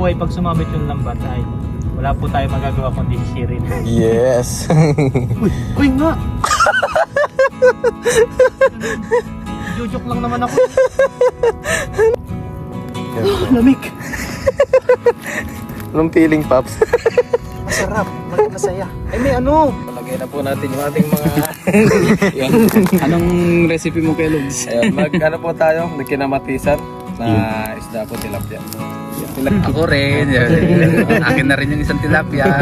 po ay pag sumabit yung lambat ay wala po tayo magagawa kundi sisirin. Yes. Uy nga! Jujok lang naman ako. Lamig! Anong feeling, Paps? Masarap, masaya. Ay may ano! Palagay na po natin yung ating mga... Anong recipe mo kay Logs? Ayan, ano po tayo? Nagkinamatisan na isda po, tilapia. Ako rin. Akin na rin yung isang tilapia.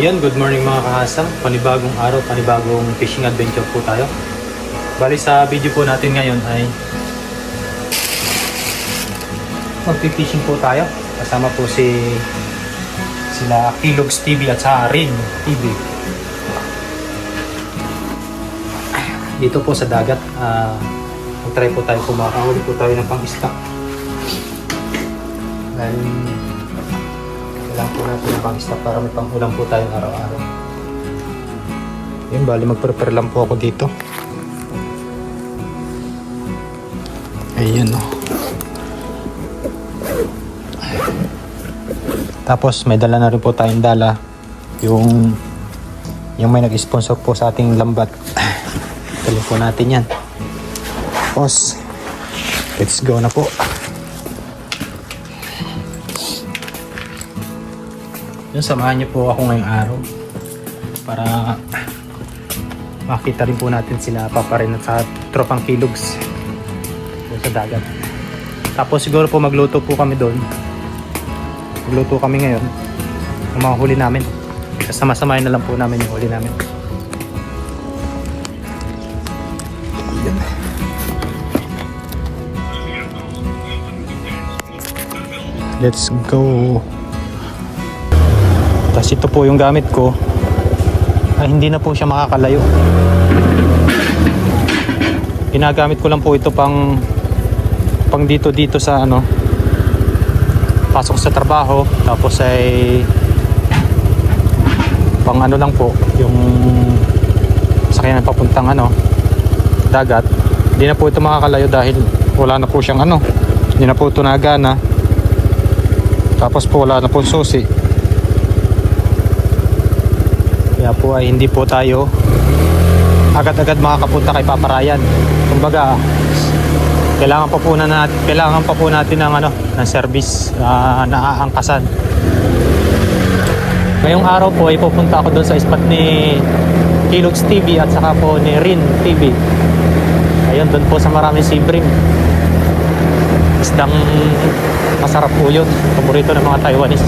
Yan, good morning mga kahasang. Panibagong araw, panibagong fishing adventure po tayo. Bali sa video po natin ngayon ay magpi-fishing po tayo. Kasama po sila Kilogs TV at sa Rin TV. Dito po sa dagat, mag-try po tayo kumakahuli po tayo ng pang-stock. Dahil kailangan po natin ng pang-stock para may pang-ulam po tayo araw-araw. Yun, bali mag-prepare lang po ako dito. Ayan o. Tapos may dala na rin po tayong dala. Yung may nag-sponsor po sa ating lambat. Tuloy po natin yan. Tapos, let's go na po. Yun, samahan niyo po ako ngayong araw para makita rin po natin sila Papa Rin at sa tropang Kilogs doon sa dagat. Tapos siguro po magluto po kami doon. Magluto kami ngayon ng mga huli namin. Kasama-samahin na lang po namin yung huli namin. Yan. Let's go. Tapos ito po yung gamit ko. Ay, hindi na po siya makakalayo. Ginagamit ko lang po ito pang dito sa ano, pasok sa trabaho. Tapos ay pang ano lang po, yung sakyan na papuntang ano, dagat. Hindi na po ito makakalayo dahil wala na po siyang ano, hindi na po ito nagana. Tapos po wala na po susi. Kaya po ay hindi po tayo agad-agad makakapunta kay Papa Ryan. Kumbaga, kailangan pa po natin ng ano, ng service na aangkasan. Ngayong araw po ay pupunta ako doon sa spot ni Kilogs TV at saka po ni Rin TV. Ayun, doon po sa maraming sibrim. Isdang masarap po yun. Paborito ng mga Taiwanese.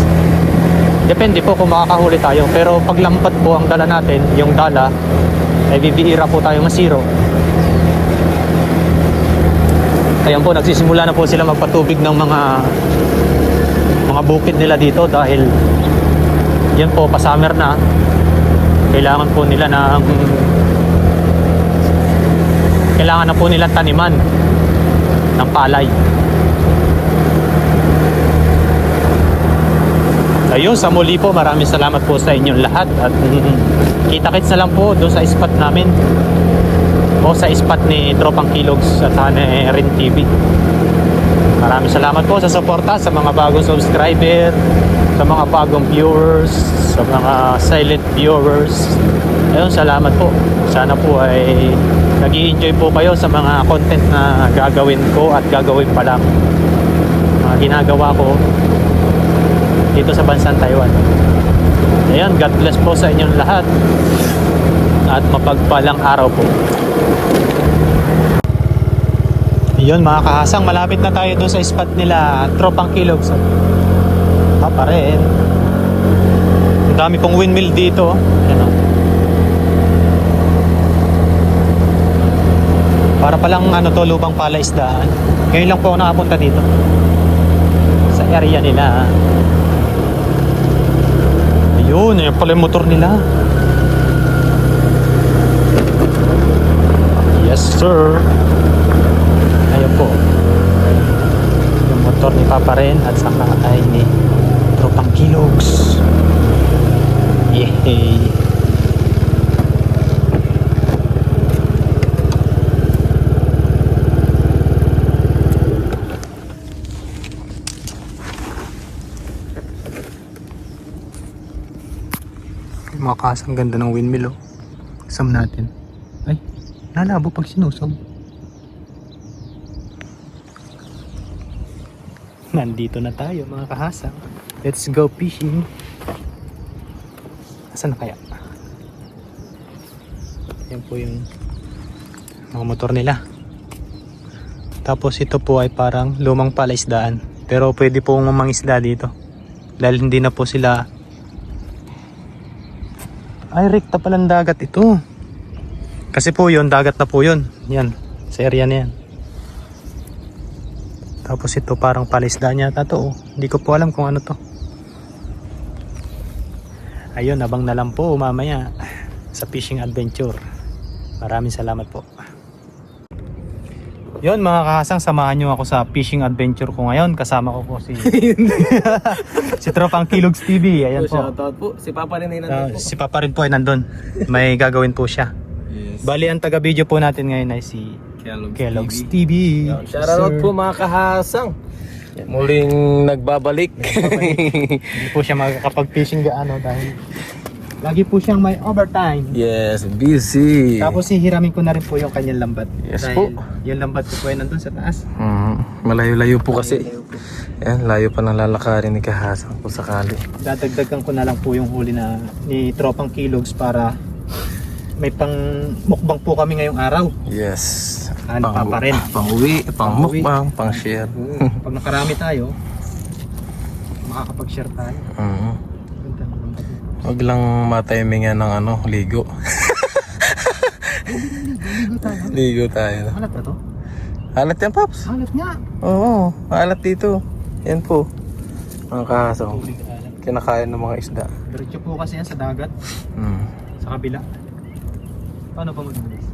Depende po kung makakahuli tayo. Pero pag lambat po ang dala natin, yung dala, ay bibihira po tayo masiro. Ayan po, nagsisimula na po sila magpatubig ng mga bukid nila dito dahil yan po, pa-summer na. Kailangan na po nila taniman ng palay. Ayun, sa muli po, maraming salamat po sa inyong lahat at kita-kits na lang po doon sa spot namin o sa spot ni Tropang Kilogs at sa Rin TV. Maraming salamat po sa suporta sa mga bagong subscriber, sa mga bagong viewers, sa mga silent viewers. Ayun, salamat po. Sana po ay nag-i-enjoy po kayo sa mga content na gagawin ko at gagawin pa lang mga ginagawa ko dito sa bansang Taiwan. Ayan, God bless po sa inyong lahat at mapagpalang araw po. Yun mga kahasang, malapit na tayo doon sa spot nila Tropang Kilogs. Pa rin. Ang dami pong windmill dito. Ayan, para palang ano to, lubang palaisdaan. Ngayon lang po ako nakapunta dito sa area nila. Ayun, yun pala yung motor nila. sir. Ayun po. Yung motor ni Papa rin at saka ay ni Tropang Kilogs. Yay! Makas, ang ganda ng windmill oh. Isam natin. Ay, lalabo pag sinusog. Nandito na tayo mga kahasang. Let's go fishing. Asan na kaya? Yan po yung mga motor nila. Tapos ito po ay parang lumang palaisdaan. Pero pwede pong mangisda dito. Dahil hindi na po sila. Ay, rekta palang dagat ito. Kasi po yun, dagat na po yun. Yan, sa area na yan. Tapos ito parang palaisdaan yata to. Oh. Hindi ko po alam kung ano to. Ayun, abang na lang po mamaya sa fishing adventure. Maraming salamat po. Yun mga kahasang, samahan nyo ako sa fishing adventure ko ngayon. Kasama ko po si si Tropang Kilogs TV. Ayan po. Shoutout po. Si Papa rin ay nandun po. Si Papa rin po ay nandun. May gagawin po siya. Yes. Bali, ang taga-video po natin ngayon ay si Kellogg's TV. Shoutout po mga kahasang. Muling nagbabalik. Hindi po siya makakapag-fishing gaano dahil lagi po siyang may overtime. Yes, busy. Tapos hihiramin ko na rin po yung kanyang lambat. Yes dahil po. yung lambat ko po ay nandun sa taas. Malayo-layo po kasi. Yan, layo pa ng lalakarin ni kahasang kung sakali. Dadagdagan ko na lang po yung huli na ni Tropang Kilogs para may pang mukbang po kami ngayong araw. Yes. Ano pa rin? Pang-uwi, pang-mukbang, pang-share. Pag nakarami tayo, makakapag-share tayo. Ganda ng lambat mo. Huwag lang matimingan ng ano, ligo. Ligo tayo. Ligo tayo. Alat na to? Alat yan, Paps. Alat nga. Oo, alat dito. Yan po. Mga kahasang. Tubig alat. Kinakain ng mga isda. Diretso po kasi yan sa dagat. Sa kabila. Paano pa mag-bilis?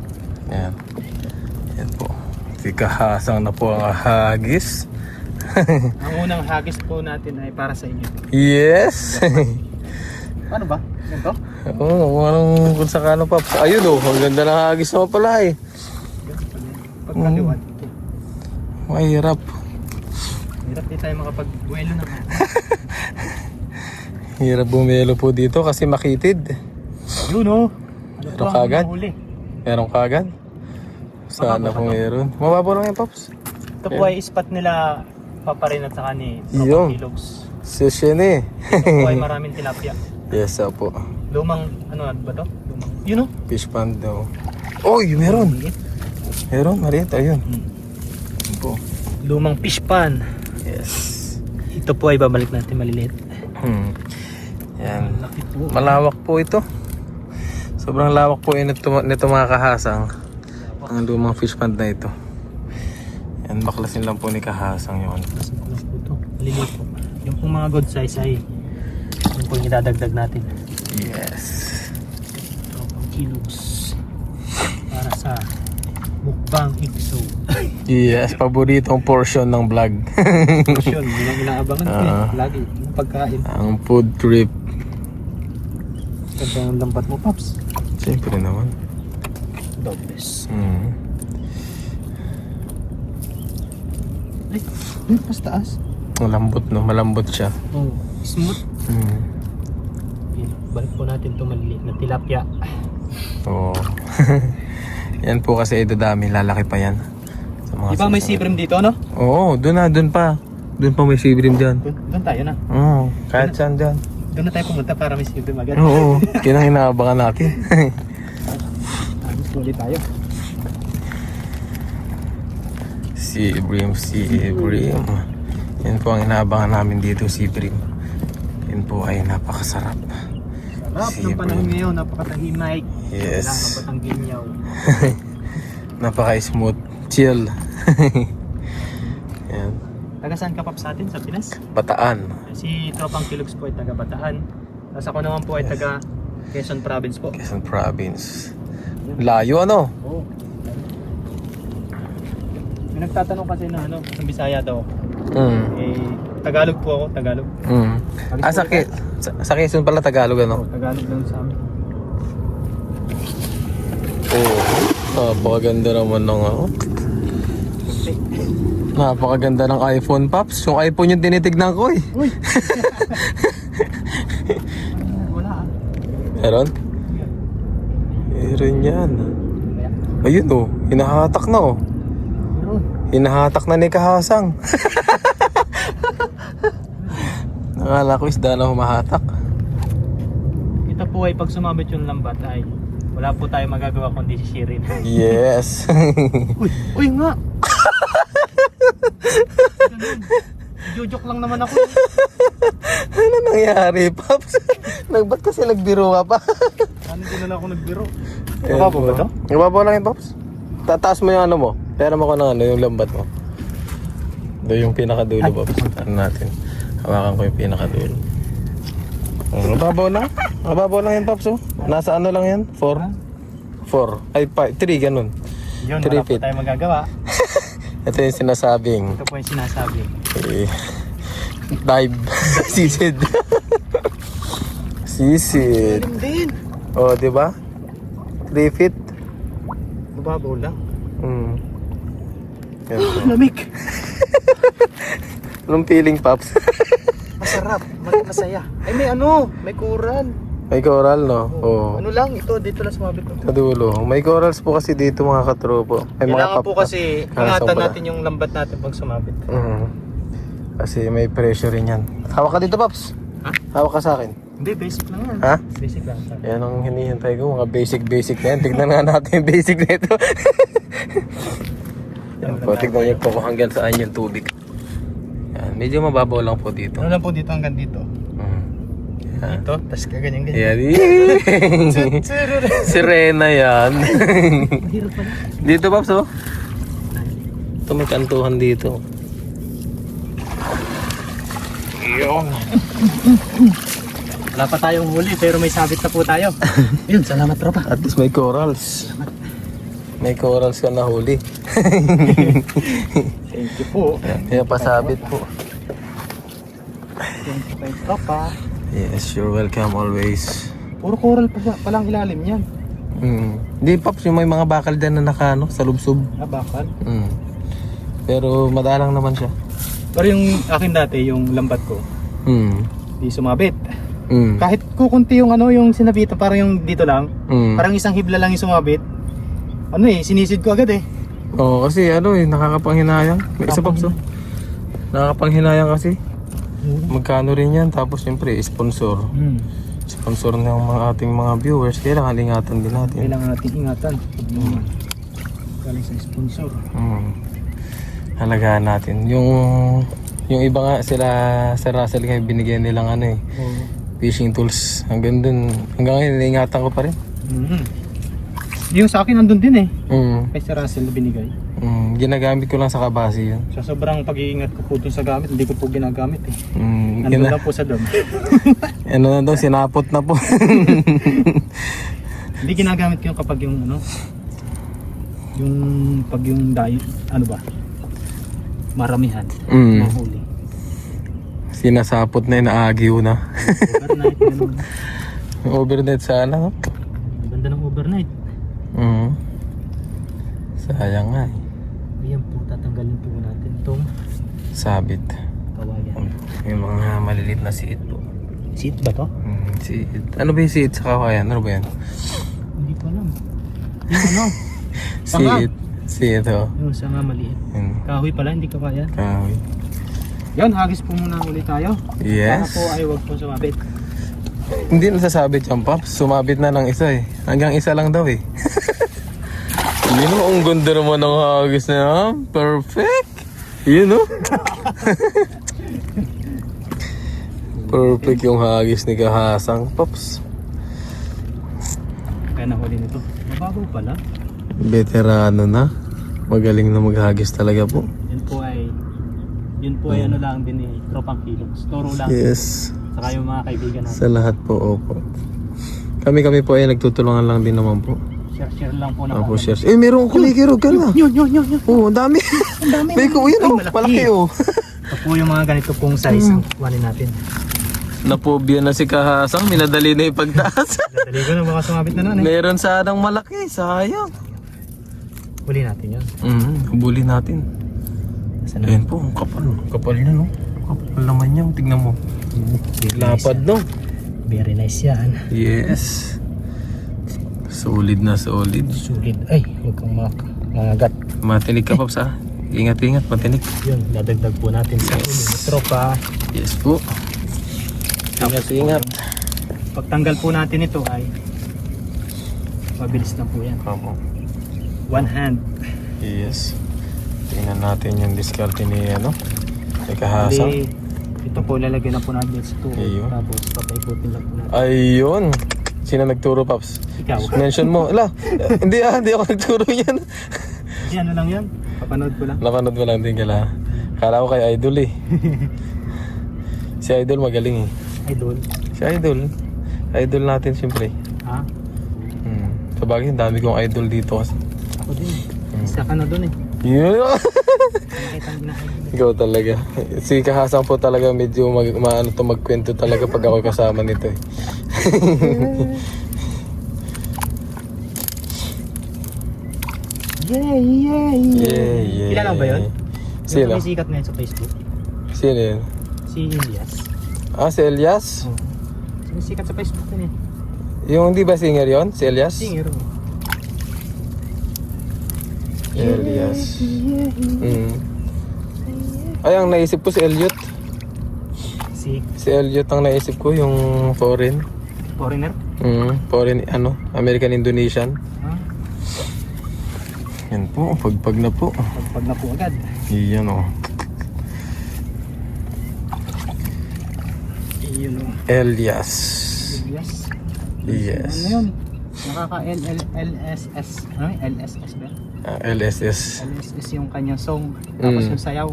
Yan. Yan po. Si kahasang na po ang hagis. Ang unang hagis po natin ay para sa inyo. Yes! Paano ba? Ganito? Oo, anong kung sakano, Paps. Ayun oh, ang ganda ng hagis naman pala eh. Pagkaliwan ito. Mahirap. Hirap din tayo makapag-buwelo na. Hirap bumelo po dito kasi makitid. Yun oh. Ano Meron po ang kagad? huli? Meron kagad? Sana po meron. Mababaw lang yan, Paps. Ito po ay spot nila Papa rin at saka ni Yun. Tropang Kilogs. Session eh. Ito po ay maraming tilapia. Yes, po. Lumang, ano ba to? Lumang, yun oh. Fish pond daw. Oy, meron. Meron, maliit. Ayun. Ayun po. Lumang fish pan. Yes. Ito po ay babalik natin maliliit. Yan. Laki po. Malawak po ito. Sobrang lawak po nito mga kahasang. Ang lumang fish pond na ito. Yan, baklasin lang po ni kahasang yun. Mas makulas po ito. Maliliit po. Yung pong mga good size ay yung pong idadagdag natin. Yes. Tropang Kilogs. Para sa mukbang episode. Yes, paboritong portion ng vlog. Yun, yun ang inaabangan ko eh. Lagi, yung pagkain. Ang food trip. Ganda ng lambat mo, Paps. Siyempre naman. Dobles. Ay, yun, pas taas. Malambot no, malambot siya. Oh, smooth. Yun, balik po natin itong maliliit na tilapia. Oo. Yan po kasi idadami, lalaki pa yan. Sa mga Di ba may susunod. sibrim dito, no? Oo, doon pa. Doon pa may sibrim dyan. Doon tayo na. Oo, kahit saan dyan. Doon na tayo pumunta para may sibrim agad. Oo, kinang inaabangan natin. Agos ulit tayo. Sibrim. Yan po ang inaabangan namin dito, sibrim. Yan po ay napakasarap. Sarap ng panahon ngayon, napakatahimik. Yes. Wala kang batang ginyaw. Napaka-smooth. Chill. Yan. Taga saan ka, Paps, sa atin? Sa Pinas? Bataan. Si Tropang Kilogs po ay taga Bataan. Tapos ako naman po ay taga Quezon Province po. Quezon Province. Layo ano? Oo. May nagtatanong kasi na ano, sa Bisaya daw. Mm. Eh, Tagalog po ako, Tagalog. Mm. Ah, sa Quezon pala Tagalog ano? Oh, Tagalog lang sa amin. Oo. Napakaganda naman ng ano. Napakaganda ng iPhone, Paps. Yung iPhone yung tinitignan ko eh. Uy! Wala ah. Meron? Meron yan. Ayun oh, hinahatak na oh. Meron. Hinahatak na ni Kahasang. Nakala ko isda na humahatak. Ito po ay pag sumabit yung lambat ay wala po tayo magagawa kundi sisirin. Yes. Uy nga! Jujok lang naman ako. Ano nangyari, Paps? Ba't kasi nagbiro ka pa? Ano din na ako nagbiro? Ayan Mababaw ba to? Mababaw lang yun, Paps. Tataas mo yung ano mo. Pera mo ko ng ano, yung lambat mo. Ito yung pinakadulo, Paps. Ano natin? Hawakan ko yung pinakadulo. Mababaw lang. Mababaw lang yan, Paps. Oh. Nasa ano lang yan? 4? 4. Ay, 5. 3, ganun. Yun, 3 wala po feet. tayo magagawa. Ito yung sinasabing Ito po yung sinasabi. dive. Sisid. Sisid. Din! Oh, di ba? 3 feet. Mababaw lang. Yan po. Lamig! Anong feeling, Paps? Masarap, masaya. Ay may may coral. May coral, no? Oo. Ano lang, dito lang sumabit ko. Sa dulo. May corals po kasi dito, mga katropo. Ay, Kailangan po kasi Kahasang ingatan pala. natin yung lambat natin pag sumabit. Kasi may pressure rin yan. Hawak ka dito, Paps. Ha? Hawak ka sa akin. Hindi, basic lang yan. Ha? Basic lang. Yan ang hinihintay ko, mga basic na yan. Tignan nga natin yung basic na ito. Yan po, tignan niyo po kung hanggang saan yung tubig. Yan, medyo mababaw lang po dito. Ano lang po dito hanggang dito? Yan. Dito, tapos kaganyan-ganyan. Yan. Sirena yan. Mahirap pala. Dito, Paps, oh. Ito, may kantuhan dito. Yun. Wala pa tayong huli pero may sabit na po tayo. Yun, salamat tropa. At least may corals. May corals ka na huli. Thank you po. Kaya pasabit po. Thank you kay tropa. Yes, you're welcome always. Puro coral pa palang ilalim yan. Di, Paps, yung may mga bakal dyan na nakano, sa lubsob. Bakal. Pero madalang naman siya. Pero yung akin dati, yung lambat ko, di sumabit. Kahit kukunti yung yung sinabitan, parang yung dito lang, parang isang hibla lang yung sumabit. Sinisid ko agad eh. Oo, kasi nakakapanghinayang. May isa, Paps, oh. Nakakapanghinayang kasi. Magkano rin yan, tapos siyempre sponsor. Sponsor ng mga ating mga viewers, kailangan ingatan din natin. Kailangan natin ingatan. Galing sa sponsor. Halagaan natin. Yung iba nga sila sa Russell kayo binigyan nilang fishing tools. Hanggang dun, hanggang ngayon ingatan ko pa rin. Yung sa akin andun din eh. Kay Sir Russell binigay. Ginagamit ko lang sa kabasi yun. Sa sobrang pag-iingat ko po dun sa gamit, hindi ko po ginagamit eh. Andun lang po sa dom. Ano na daw, sinapot na po. Hindi ginagamit ko yung kapag yung yung pag yung diet, maramihan, mahuli. Sinasapot na yun, naagiw na. Overnight, ganun. Overnight sana. No? Ganda ng overnight. Sayang nga eh. Ayan po, tatanggalin po natin itong Sabit. kawayan. Yung mga malilit na siit po. Seat ba to? Siit. Ano ba yung siit sa kawayan? Ano ba yan? Hindi ko alam. Yung Sanga. Siit. Siit oh. Yung sanga maliit. Kahoy pala, hindi kawayan. Kahoy. Yan, hagis po muna ulit tayo. Yes. Para po ay wag po sumabit. Hindi nasasabit yung Pops. Sumabit na ng isa eh. Hanggang isa lang daw eh. Yun know, ang ganda naman ng hagis na yan. Perfect. You know? Perfect yung hagis ni Kahasang, Pops. Kaya nahuli nito. Mababaw pala. Veterano na. Magaling na maghagis talaga po. Yun po ay lang din eh. Tropang kilos. Toro lang. Yes. Saka yung mga kaibigan natin. Sa lahat po, opo. Kami po ay nagtutulungan lang din naman po. Share lang po na. Opo, share. Eh, meron akong kulikirog ka na. Yun. Oo, ang dami. Ang dami. May ko yun, oh. Malaki. Malaki, oh. Ito po yung mga ganito pong size ang kuhanin natin. Napobya na si Kahasang, minadali na yung pagtaas. Dali ko na, baka sumabit na nun eh. Meron sanang malaki, sayang. Huli natin yun. Hubuli natin. Saan na? Ayan po, ang kapal. Ang kapal niya, no? Ang kapal naman niya, tignan mo. Lapad, no? Very nice yan. Yes. Solid na solid. Sulit. Ay, huwag kang mangagat. Matinig ka, Pops, ha? Ingat-ingat, matinig. Yun, dadagdag po natin sa ulo. Tropa. Yes po. Ingat-ingat. Pagtanggal po natin ito ay mabilis na po yan. Opo. One hand. Yes. Tingnan natin yung diskarte ni, ano? Ni Kahasang. Hindi, ito po lalagyan na po natin sa tubo. Ayun. Tapos papaikutin lang po natin. Ayun. Sino nagturo, Pops? Ikaw. Mention mo. Ala, hindi ako nagturo yan. Hindi, ano lang yan. Papanood ko lang. Napanood mo lang din kala. Kala ko kay Idol eh. Si Idol magaling eh. Idol. Si Idol. Idol natin siyempre. Ha? Sa bagay, ang dami kong idol dito kasi. Ako din. Isa ka na dun eh. Yeah. Nakita mo na idol. Ikaw talaga. Si Kahasang po talaga medyo magkwento talaga pag ako kasama nito eh. Yay! Kilala ba yun? Sino? May sikat ngayon sa Facebook. Sino yun? Si Elias. Ah, si Elias? Oh. May sikat sa Facebook din eh. Yung di ba singer yon? Si Elias? Singer. Elias. Ay, ang naisip ko si Elliot. Si Elliot ang naisip ko, yung foreign. Foreigner? Foreign, ano, American Indonesian. Ha? Yan po, pagpag na po. Pag na po agad. Iyan o. Yun o. Elias. Elias. Yes. Ano yun? LSS. Ano yun? LSS ba? LSS. LSS yung kanyang song. Tapos yung sayaw.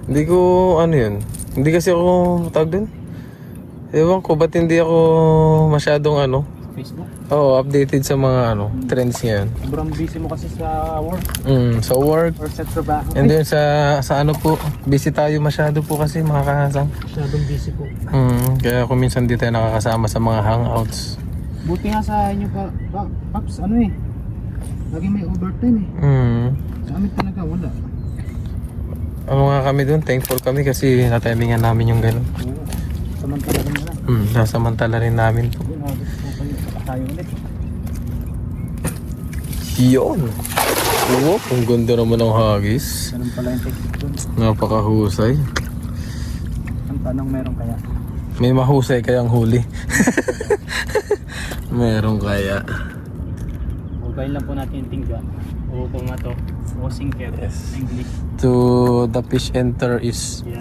Hindi ko, ano yun. Hindi kasi ako tawag dun. Ewan ko, ba't hindi ako masyadong ano. Facebook. Oo, updated sa mga ano, trends ngayon. Sobrang busy mo kasi sa work. Sa work. Or sa trabaho. And then sa ano po, busy tayo masyado po kasi mga Kahasang. Masyadong busy po. Kaya kung minsan di tayo nakakasama sa mga hangouts. Buti nga sa inyo pa, Paps, ano eh. Lagi may overtime eh. Sa amin talaga wala. Ano nga kami dun, thankful kami kasi natimingan namin yung gano'n. Oo. Samantala rin na lang. Nasamantala rin namin po. Yun, August po kayo. Tayo ulit. Yun! Oo, ang ganda naman ng hagis. Ganun pala yung technique dun. Napakahusay. Ang tanong meron kaya? May mahusay kayang huli. Meron kaya. Mobile lang po natin yung tingga. O pumato. O sinker. Yes. English. To the fish enter is... Yeah.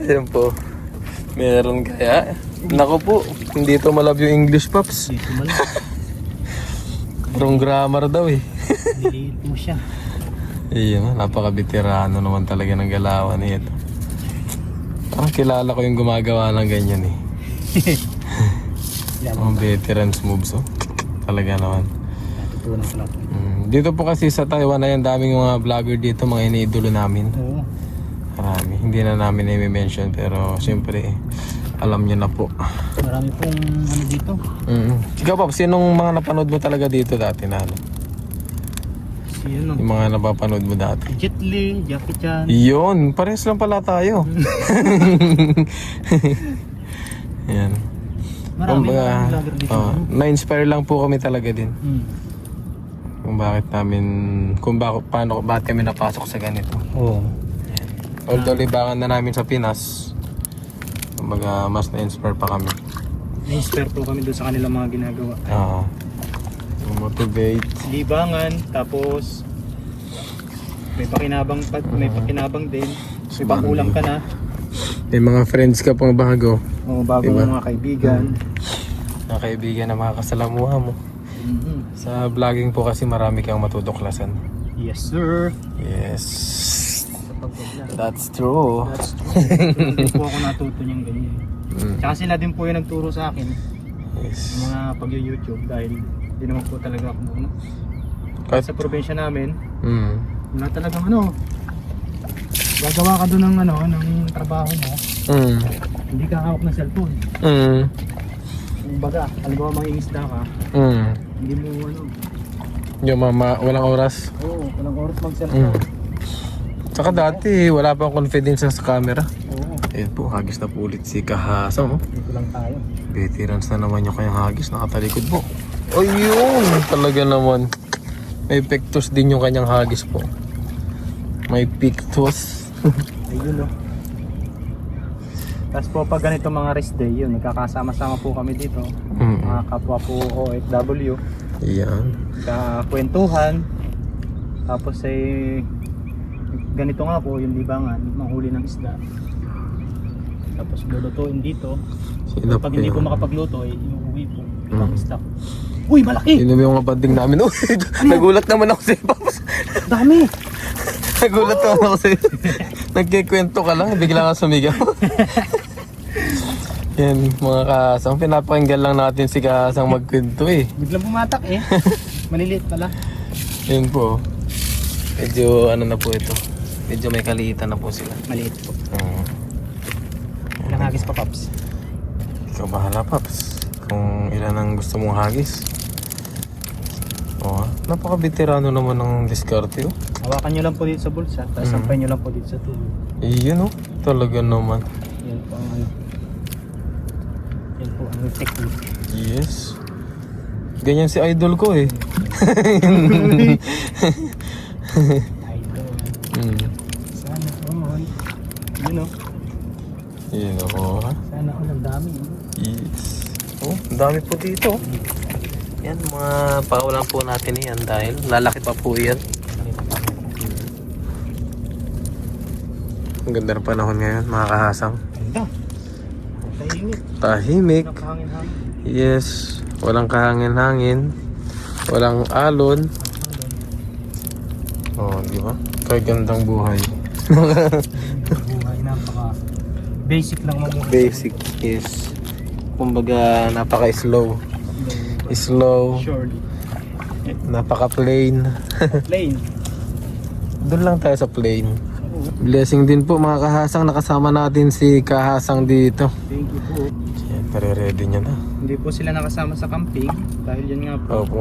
Ayan po. Meron kaya. Nako po, hindi ito malab yung English, Pops. Dito man. Wrong grammar daw eh. Niliit mo siya. Iyon, napaka-veterano naman talaga ng galawan nito. Parang kilala ko yung gumagawa ng ganyan eh. Mga veterans moves oh. Talaga naman. Natutunan ko lang. Dito po kasi sa Taiwan ay ang daming mga vlogger dito, mga iniidolo namin. Oo. Marami. Hindi na namin i-mention pero siyempre alam niyo na po. Marami pong ano dito. Ikaw pa, sinong mga napanood mo talaga dito dati na ano? Si ano? Yung mga napapanood mo dati? Jet Li, Jackie Chan. Yun, parehas lang pala tayo. Yan. Marami Kumbaga, mga vlogger dito. na-inspire lang po kami talaga din. Kung bakit namin, bakit kami napasok sa ganito. Oo. Although libangan na namin sa Pinas, kumbaga mas na-inspire pa kami. Na-inspire po kami doon sa kanilang mga ginagawa. Oo. Motivate. Libangan, tapos may pakinabang din. May pakulang ka na. May mga friends ka pang bago. O bagong Diba? mga kaibigan. Mga kaibigan na mga kasalamuha mo. Sa vlogging po kasi marami kang matutuklasan. Yes sir. Yes. Sa pag-vlog. That's true. That's true. Hindi po ako natuto niyang ganyan. Tsaka sila din po yung nagturo sa akin Yes. ng mga pag-YouTube dahil hindi naman po talaga ako ano. Kahit, Sa probinsya namin, mm. wala talagang ano. Gagawa ka doon ng ano, ng trabaho mo, Mm. hindi ka hawak ng cellphone. Mm. Kumbaga, halimbawa mangingisda ka, Mm. hindi mo ano, Yung mama, walang oras. oo, walang oras mag-cellphone. Saka dati, wala pang confidence sa camera. Oo, Ayun po, hagis na po ulit si Kahasa, no? dito lang tayo. Veterans na naman yung kanyang hagis, nakatalikod po. Ayun, talaga naman. May pectus din yung kanyang hagis po. May pictus. Ayun o. Tapos po pag ganito mga rest day, yun, nagkakasama-sama po kami dito. Mga kapwa po OFW, Yan. kakwentuhan. Tapos ay ganito nga po yung libangan, manghuli ng isda. Tapos lulutuin dito. Sila Pag po hindi po yun. makapagluto, ay iuwi po ibang isda. Uy, malaki! Sino ba yung mga banding namin? Uy, nagulat naman ako sa Pops. Dami! Nagulat naman ako sa Nagkikwento ka lang, bigla ka sumigaw. Yan, mga Kahasang. Pinapakinggan lang natin si Kahasang magkwento eh. Biglang bumatak eh. Maliliit pala. Yun po. Medyo ano na po ito. Medyo may kaliitan na po sila. Maliit po. Mm. Ilang hagis pa, Pops? Ikaw bahala, Paps. Kung ilan ang gusto mong hagis. Oh, napaka-veterano naman ng diskarte oh. Hawakan nyo lang po dito sa bulsa, tapos sampay nyo lang po dito sa tubo. Iyon oh, talaga naman. Yan po ang ano. Yan po ang technique. Yes. Ganyan si idol ko eh. Idol. Mm. Sana all. Yun o. Yun ako ha. Sana all ang dami. Yes. Oh, ang dami po dito. Yan, mga pakawalan po natin yan dahil lalaki pa po yan. Ang ganda ng panahon ngayon, mga Kahasang. Ganda. Tahimik. Tahimik. Nakahangin-hangin. Yes. Walang kahangin-hangin. Walang alon. Oh, di ba? Kaya gandang buhay. Buhay, napaka basic lang mamuhay. Basic is kumbaga napaka-slow. Slow. Surely. Napaka-plain. Plain. Doon lang tayo sa plain. Oo. Blessing din po mga Kahasang. Nakasama natin si Kahasang dito. Thank you po. Siyempre ready niya na. Hindi po sila nakasama sa camping dahil yan nga po. Opo.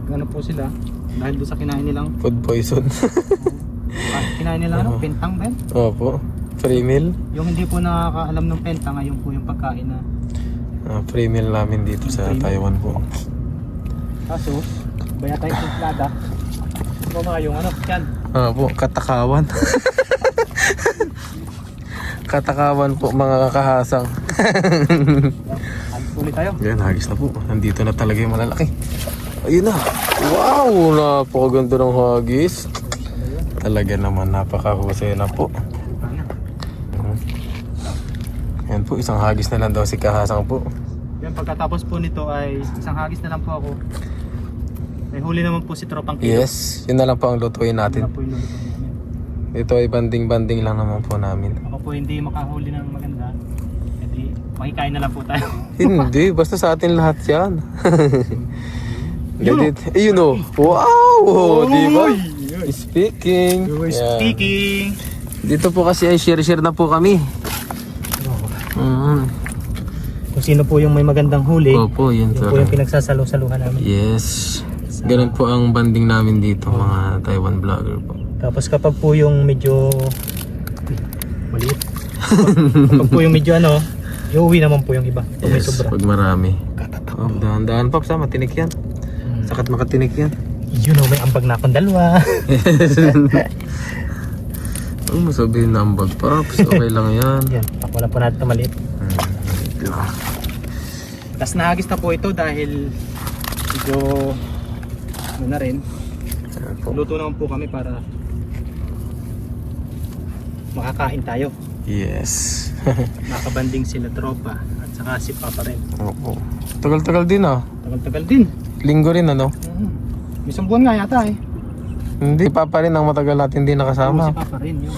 Ano po sila dahil doon sa kinain nilang Food poison. kinain nila ano, pentang ba? Opo. Free meal. Yung hindi po nakakaalam ng pentang ngayon po yung pagkain na Free meal namin dito sa Free meal. Taiwan po. kaso baya tayong templada. Ano mga yung ano, yan. Opo. Katakawan. Katakawan po mga Kahasang. Ulit tayo. Yan, hagis na po. Nandito na talaga yung malalaki. Ayun na. Wow! Napakaganda ng hagis. Talaga naman, napakahusay na po. Yan po, isang hagis na lang daw si Kahasang po. Yan, pagkatapos po nito ay isang hagis na lang po ako. May huli naman po si Tropang Kilo. Yes, yun na lang po ang lutuin Ano natin. po yung lulutuin namin. Ito ay banding-banding lang naman po namin. Ako po hindi makahuli ng maganda. Edi makikain na lang po tayo. Hindi, basta sa atin lahat yan. Yun o. Ayun o. Wow! Di ba? Uy! Speaking. Yan. Speaking. Dito po kasi ay share-share na po kami. Kung sino po yung may magandang huli, Opo, yun yun po talaga. yung pinagsasalo-saluhan namin. Yes. Ganun po ang banding namin dito, mga Taiwan vlogger po. Tapos kapag po yung medyo maliit. Kapag po yung medyo ano, iuwi naman po yung iba. Pag may Yes, sobra. pag marami. Oh, dahan-dahan Pops, matinik yan. Sakat makatinik yan. You know, may ambag na akong dalawa. Huwag mo sabihin na ambag Pops, okay lang yan. Yan, pakulan po natin ito maliit. Diba? Tapos nahagis na po ito dahil medyo ano na rin. Ayan po. Luto naman po kami para makakain tayo. Yes. Nakabanding sila tropa at saka si Papa rin. Opo. Tagal-tagal din ah. Tagal-tagal din. Linggo rin ano? Isang buwan nga yata eh. Hindi, Papa rin ang matagal natin din Si nakasama. Papa rin yun.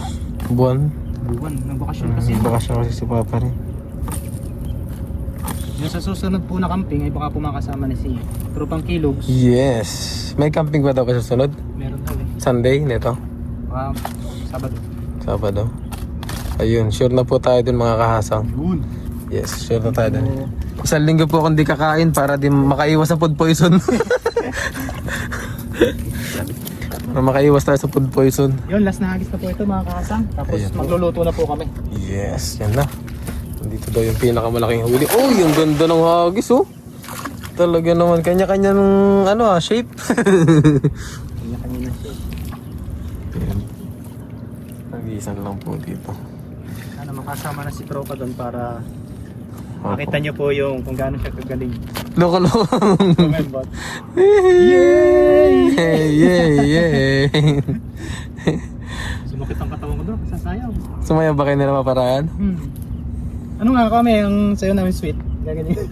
Buwan. Buwan. Nagbakasyon kasi. Bakasyon kasi si Papa rin. Yung sa susunod po na camping ay baka po makasama na si Tropang Kilogs. Yes. May camping ba daw kayo sa sunod? Meron daw eh. Sunday nito? Baka Sabado. Sabado. Ayun, sure na po tayo dun mga kahasang. Yun. Yes, sure na tayo dun. Isang linggo po akong di kakain para di makaiwas sa food poison. Para makaiwas tayo sa food poison. Yun, last na hagis na po ito mga kasang. Tapos Ayan. magluluto na po kami. Yes, yan na. Dito daw yung pinakamalaking huli. Oh, yung ganda ng hagis oh. Talaga naman, kanya-kanya ng shape. Kanya-kanya na siya. Yan. Hagisan lang po dito. Sana makasama na si Tropa doon para makita niyo po yung kung gaano siya kagaling. Loko-loko. Remember? Yay! Yay! Sumakit ang katawan ko doon, sasayaw. Sumayaw ba kayo nila maparaan? Ano nga kami, ang sayo namin sweet. Gaganyan.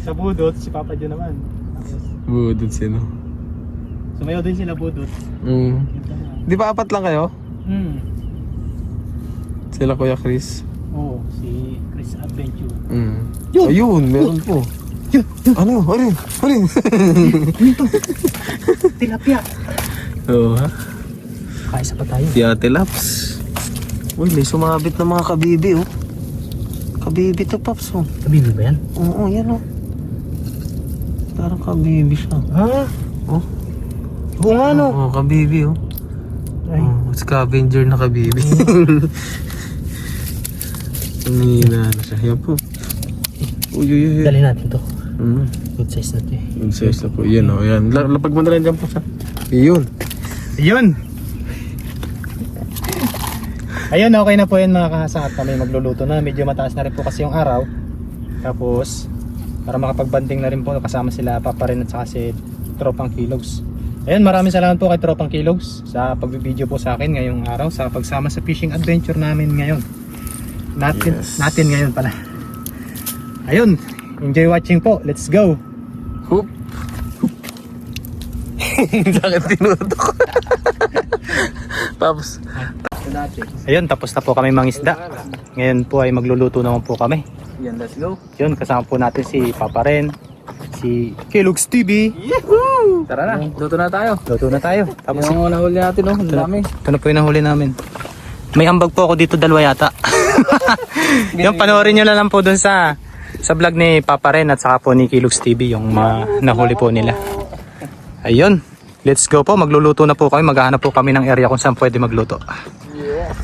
Sa budot, si Papa Joe naman. Tapos, Budod sino? sumayaw din sila budot. Di ba apat lang kayo? Sila Kuya Chris. Oo, si Chris Adventure. Yun! Ayun, meron po. Ano? Alin? Tilapia! Oo ha? Kaisa pa tayo. Si Ate Laps. Uy, may sumabit na mga kabibi oh. Kabibi to Paps oh. Kabibi ba yan? Oo, yan oh. Parang kabibi siya. Ha? Oh? Oo nga no. Oo, kabibi oh. Ay. Oh, scavenger na kabibi. Tumina na siya. Yan po. Uy. Dali natin to. Mm. Good size na to eh. Good size na po. Yan oh. Yan. Lapag mo na rin dyan po siya. Yun. Ayun! Ayun, okay na po yan mga kahasang at kami magluluto na. Medyo mataas na rin po kasi yung araw. Tapos, para makapagbanding na rin po kasama sila Papa rin at saka si Tropang Kilogs. Ayun, maraming salamat po kay Tropang Kilogs sa pagbibideo po sa akin ngayong araw sa pagsama sa fishing adventure namin ngayon. Natin ngayon pala. Ayun, enjoy watching po. Let's go! Hoop. Sakit tinutok. Paps. Ayun, tapos na po kami mangisda. Ngayon po ay magluluto naman po kami. Yan, let's go. Yun, kasama po natin si Papa Ren, si Kilogs TV. Tara na, luto na tayo. Luto na tayo. Tapos Yung nahuli natin, oh, ang dami. ito na po yung nahuli namin. May ambag po ako dito, dalawa yata. Yung panoorin nyo na lang po dun sa vlog ni Papa Ren at saka po ni Kilogs TV yung nahuli po nila. Ayun, let's go po. Magluluto na po kami. Maghahanap po kami ng area kung saan pwede magluto. Yes.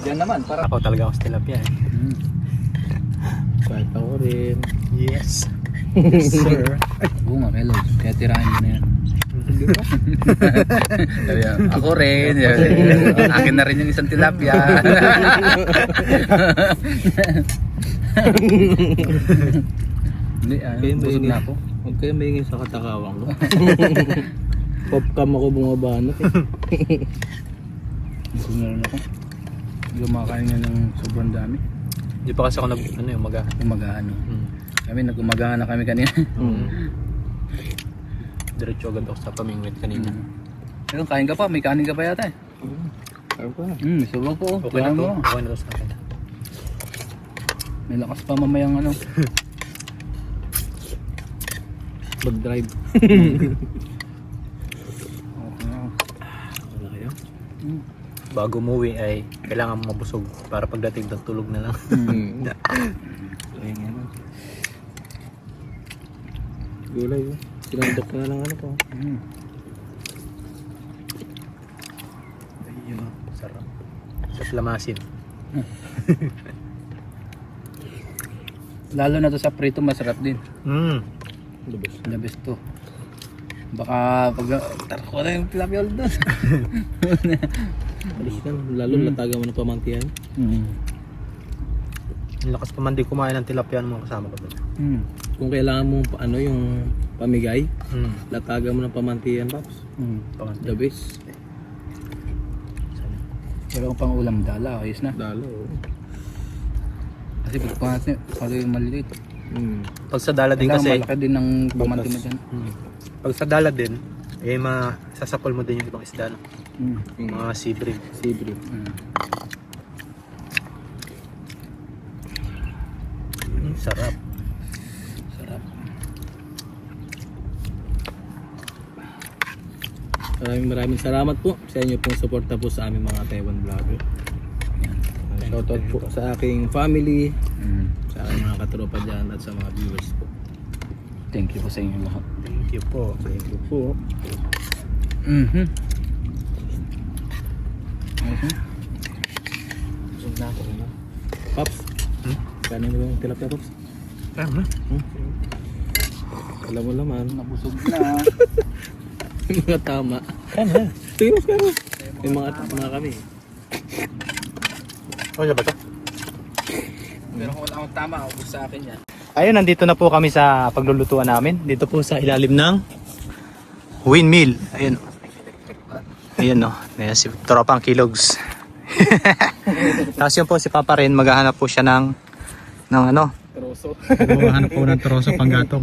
Yan naman, para. Ako talaga ako sa tilapia eh. Kahit ako rin. Yes. Yes sir. Oo nga, Melo. Kaya tirahin mo na yan. Sabi niya, ako rin. Akin na rin yung isang tilapia. Hindi, busog na ako. Huwag kayo maingin sa katakawang ko. Popcam ako bumabanat eh. Busog na rin ako. Gumakain nga ng sobrang dami. Hindi pa kasi ako Umagahan. Kami nag-umagahan na kami kanina. Diretso agad ako sa pamingwit kanina. Pero kain ka pa, may kanin ka pa yata eh. Ano pa? Sarap po. Okay na to. Okay na to sa akin. May lakas pa mamayang ano. Mag-drive. Okay na. Wala kayo? Bago umuwi ay kailangan mabusog para pagdating ng tulog na lang. Ayun nga. Gulay oh. Sinandok na lang ano ko. Ayun, sarap. Sarap lamasin. Lalo na to sa prito, masarap din. Lubos. The best to. Baka pag tarko na yung tilapia ulit doon. Alis na. Lalo lataga mo ng pamangkihan. Ang lakas pa man di kumain ng tilapia ng mga kasama ko doon. Kung kailangan mo ano yung pamigay, lataga mo ng pamantiyan Paps. The best. Pero kung pang ulam dala, ayos na. Dalo. Kasi pag pangat niya, pag yung maliliit. Pag sa dala din kasi, malaki din ng pamanti mo dyan. pag sa dala din, eh masasapol mo din yung ibang isda. No? Yung mga sea bream. Sibri. Sarap. Sarap. Maraming salamat po sa inyo pong suporta po sa aming mga Taiwan vlogger. Yan. Shoutout po sa aking family, sa aking mga katropa dyan at sa mga viewers po. Thank you po sa inyo lahat. Thank you po. Thank you po. Pops, kanin mo yung tilapia, Pops? Alam mo naman. Nabusog na. Yung mga tama. Ano? Tingin mo. Yung mga kami. Ano ba ito? Pero kung wala akong tama, ubus sa akin yan. Ayun, nandito na po kami sa paglulutuan namin. Dito po sa ilalim ng windmill. Ayun. Ayun no. Ayan si Tropang Kilogs. Tapos yun po si Papa rin, maghahanap po siya ng ano. Troso. Maghahanap po ng troso panggatong.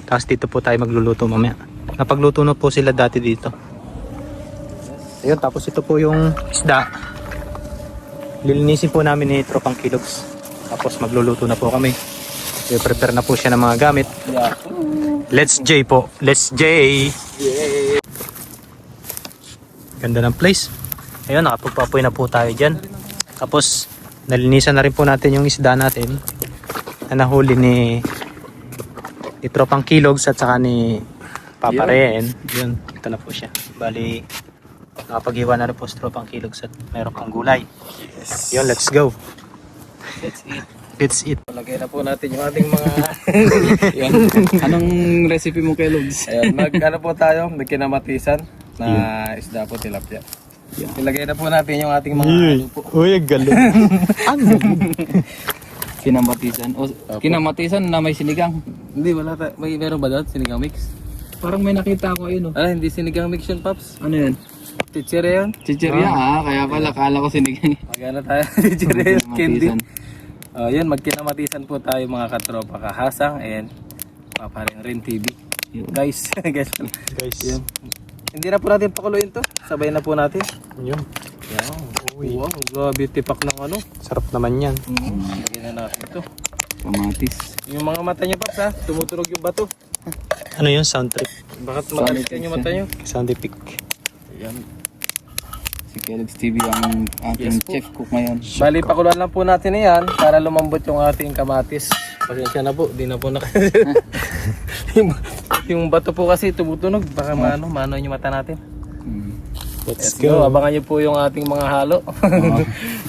Tapos dito po tayo magluluto mamaya. Napagluto na po sila dati dito. Ayun, tapos ito po yung isda. Lilinisin po namin ni Tropang Kilogs. Tapos magluluto na po kami. I-prepare na po siya ng mga gamit. Let's J po. Let's J. Ganda ng place. Ayun, nakapagpapoy na po tayo dyan. Tapos, nalinisan na rin po natin yung isda natin na nahuli ni Tropang Kilogs at saka ni Papa Ren. Yun, ito na po siya. Bali, nakapaghiwa na rin po si Tropang Kilogs at mayroon pang gulay. Yun, let's go. Let's eat. Lagay na po natin yung ating mga... Yan. Anong recipe mo kay Logs? Ayan, ano po tayo? May kinamatisan na isda po, tilapia. Ilagay na po natin yung ating mga ano po. Uy, galing. Kinamatisan. O, kinamatisan na may sinigang. Hindi, wala tayo. Meron ba doon? Sinigang mix? Parang may nakita ko yun. Ah, hindi sinigang mix yun, Paps. Ano yun? Chichirya yun. Chichirya kaya pala kala ko sinigang. Magana tayo. Chichirya yun, candy. Kinamatisan. Yun, magkinamatisan po tayo mga katropa kahasang and Papa Ren TV. Guys, guys. Yun. Hindi na po natin pakuluin to. Sabay na po natin. Yun. Yan. Wow, grabe tipak ng ano. Sarap naman yan. Lagyan na natin ito. Kamatis. Yung mga mata niyo, Paps, ha? Tumutunog yung bato. Ano yun? Sound trip. Bakit matalit yan yung mata niyo? Sound epic. Yan. Si Kellogg's TV ang ating Yes po. chef cook ngayon. Bali, pakuluan lang po natin yan para lumambot yung ating kamatis. Pasensya na po, di na po yung bato po kasi tumutunog. Baka mano yung mata natin. Let's Go, abangan niyo po yung ating mga halo.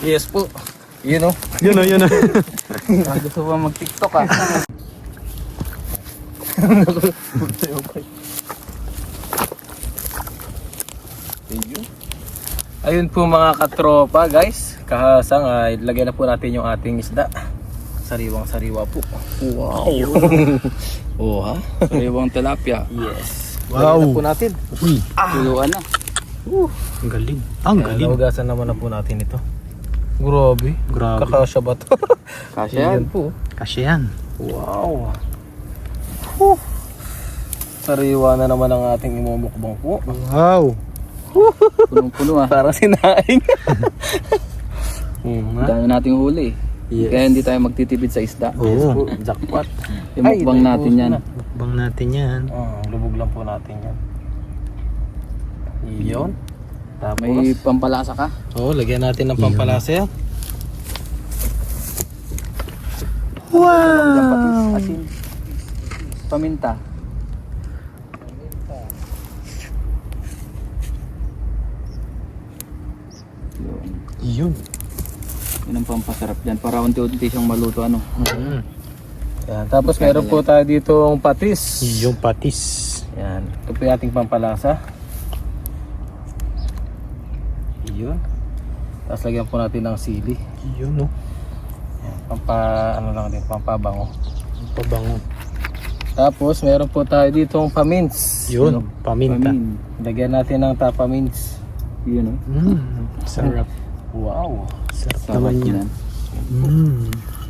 Yes po. Yun o. Yun o, yun o. Gusto ko mag-tiktok Ayun po mga katropa guys. Kahasang ilagay na po natin yung ating isda. Sariwang sariwa po. Wow. Oh ha? Sariwang tilapia. Yes. Wow. Lagyan na po natin. Tuluan na. Ang galing. Ang galing. Nahugasan naman na po natin ito. Grabe. Grabe. Kakasya ba ito? Kasya yan. Yan po. Kasi yan. Wow. Sariwa na naman ang ating imumukbang po. Wow. Punong-puno Para sinaing. Dami nating huli. Yes. Kaya hindi tayo magtitipid sa isda. Oo. Jackpot. Imukbang natin yan. Mukbang natin yan. Lubog lang po natin yan. Iyon. Tapos, May pampalasa ka? lagyan natin ng pampalasa yan. Wow. Asin. Paminta. Yun. Yun ang pampasarap dyan. Para unti-unti siyang maluto. Ano? Yan. Tapos meron po tayo ditong patis. Yung patis. Yan. Ito po yung ating pampalasa. Iyon. Tapos lagyan po natin ng sili. Yun no. Yan. Pampabango. Pabango. Tapos meron po tayo ditong pamins. Yun. Paminta. Pamin. Lagyan natin ng tapamins. Yun o. Sarap. Wow. Sarap Sarap naman yan. yan.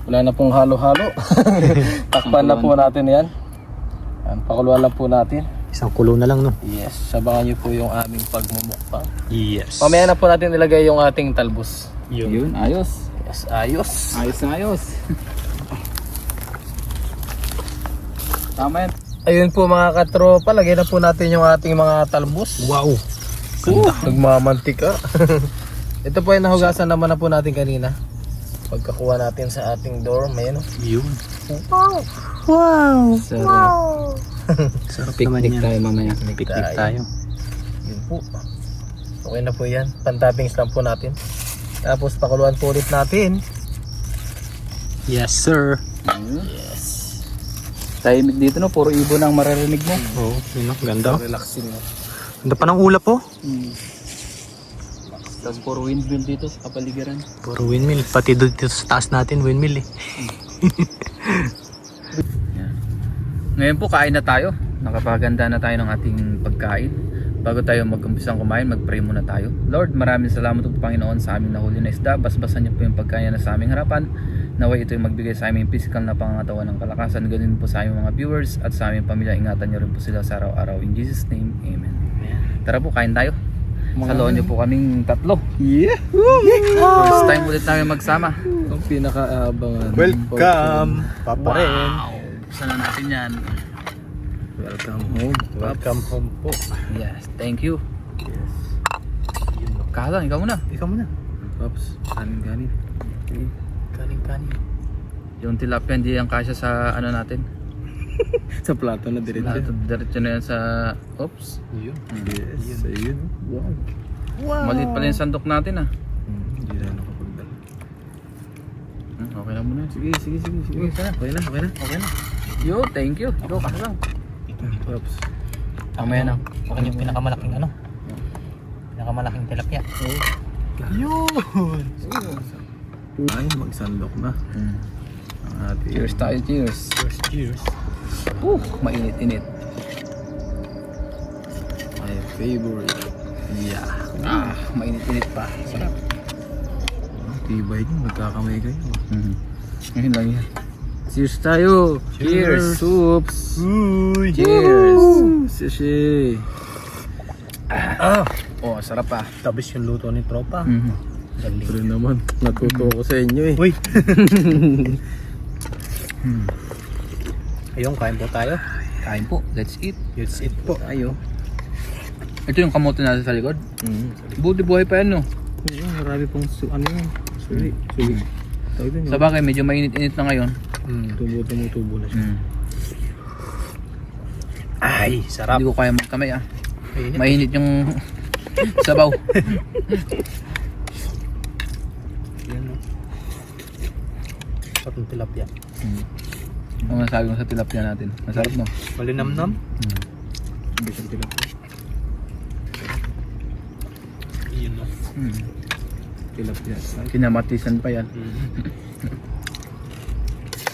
Wala na pong halo-halo. Takpan na po natin yan. Yan. Pakuluan lang po natin. Isang kulo na lang no. Yes. Sabangan niyo po yung aming pagmumukbang. Yes. Mamaya na po natin ilagay yung ating talbos. Yun. Yun. Ayos. Yes. Ayos. Ayos na ayos. Tama yan. Ayun po mga katropa, lagyan na po natin yung ating mga talbos. Wow. Nagmamantika. Ito po ay nahugasan naman na po natin kanina. Pagkakuha natin sa ating door, may ano. Yun. Wow! Sarap. Sarap Picnic tayo mamaya. Picnic tayo. Yun po. Okay na po yan. Pantoppings lang po natin. Tapos pakuluan po ulit natin. Yes, sir. Tahimik dito no, puro ibon ang maririnig mo. Oh, yun, ganda. Relaxing na. Ganda pa ng ulap po. Tapos puro windmill dito sa kapaligiran. Puro windmill. Pati dito sa taas natin, windmill eh. Ngayon po kain na tayo. Nakapaganda na tayo ng ating pagkain. Bago tayo mag-umpisang kumain, mag-pray muna tayo. Lord, maraming salamat po Panginoon sa aming nahuli na isda. Basbasan niyo po yung pagkain na sa aming harapan. Naway ito yung magbigay sa aming physical na pangangatawan ng kalakasan. Ganun po sa aming mga viewers at sa aming pamilya. Ingatan niyo rin po sila sa araw-araw. In Jesus' name, Amen. Tara po, kain tayo. Saluhan niyo po kaming tatlo. Yeah! First time ulit namin magsama. Ang pinakaabangan. Welcome, Papa Ren. Sana natin yan. Welcome home. Welcome home po. Yes, thank you. Kalang, ikaw muna. Ikaw muna. Pops, kanin. Kanin. Yung tilapia hindi yung kasya sa ano natin. Sa plato na diretso. Diretso na yan sa... Oops. Yun. Yes. Ayun. Wow. Maliit pala yung sandok natin ah. Hindi na nakapagdala. Okay na muna. Sige. Sana. Okay na. Yo, thank you. Ikaw kalang. Pops. Mamaya na. Okay yung pinakamalaking ano. Pinakamalaking tilapia. Yun. Ay, magsandok na. Ang ating... Cheers tayo, cheers. Cheers. Mainit-init. My favorite. Yeah. Mainit-init pa. Sarap. Tibay nyo, nagkakamay kayo. Ngayon lang yan. Cheers tayo. Cheers. Soups. Uy. Cheers. Sushi. Oh, sarap pa. Tabis yung luto ni Tropa. Galing. Pero naman, natuto ako sa inyo eh. Uy. Ayun, kain po tayo. Kain po. Let's eat. Let's eat po. Ayo. Ito yung kamote natin sa likod. Buti buhay pa yan no. Marami pong ano yun. Suli. Tawag din Sa bagay, medyo mainit-init na ngayon. Tubo na siya. Ay, sarap. Hindi ko kaya magkamay ah. Mainit. Mainit yung sabaw. Yan, no? Sarap ng tilapia. Ano masabi mo sa tilapia natin? Masarap no? Malinamnam. Bisang tilapia. Yun, no? Tilapia. Kinamatisan pa yan.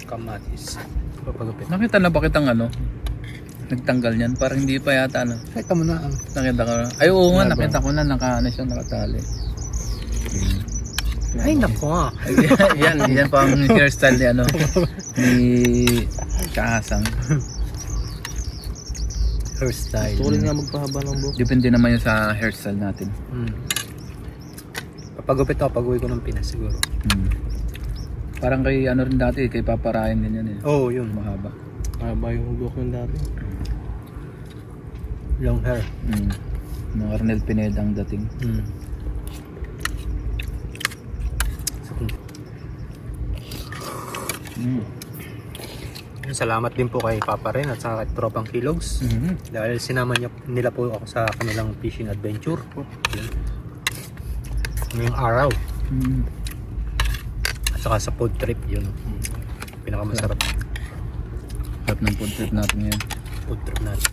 Kamatis. Papagupit. Nakita na ba kitang ano? Nagtanggal niyan? Parang hindi pa yata ano. Kahit mo na. Nakita ko na. Ay oo nga, nakita ko na. Ano siya, nakatali. Ay, nako. yan pa ang hairstyle ni ano. Ni Kahasang. Hairstyle. Tuloy nga magpahaba ng buhok. Depende naman yun sa hairstyle natin. Papagupit ako pag-uwi ko ng Pinas siguro. Parang kay ano rin dati, kay Papa Ryan din yan eh. Oo, yun. Mahaba. Mahaba yung buhok ng dati. Long hair. Mga Arnel Pineda ang dating. Salamat din po kay Papa Ren at sa kay Tropang Kilogs. Dahil sinama nila po ako sa kanilang fishing adventure. Ngayong araw. At saka sa food trip, yun. Pinakamasarap. Sarap ng food trip natin ngayon. Food trip natin.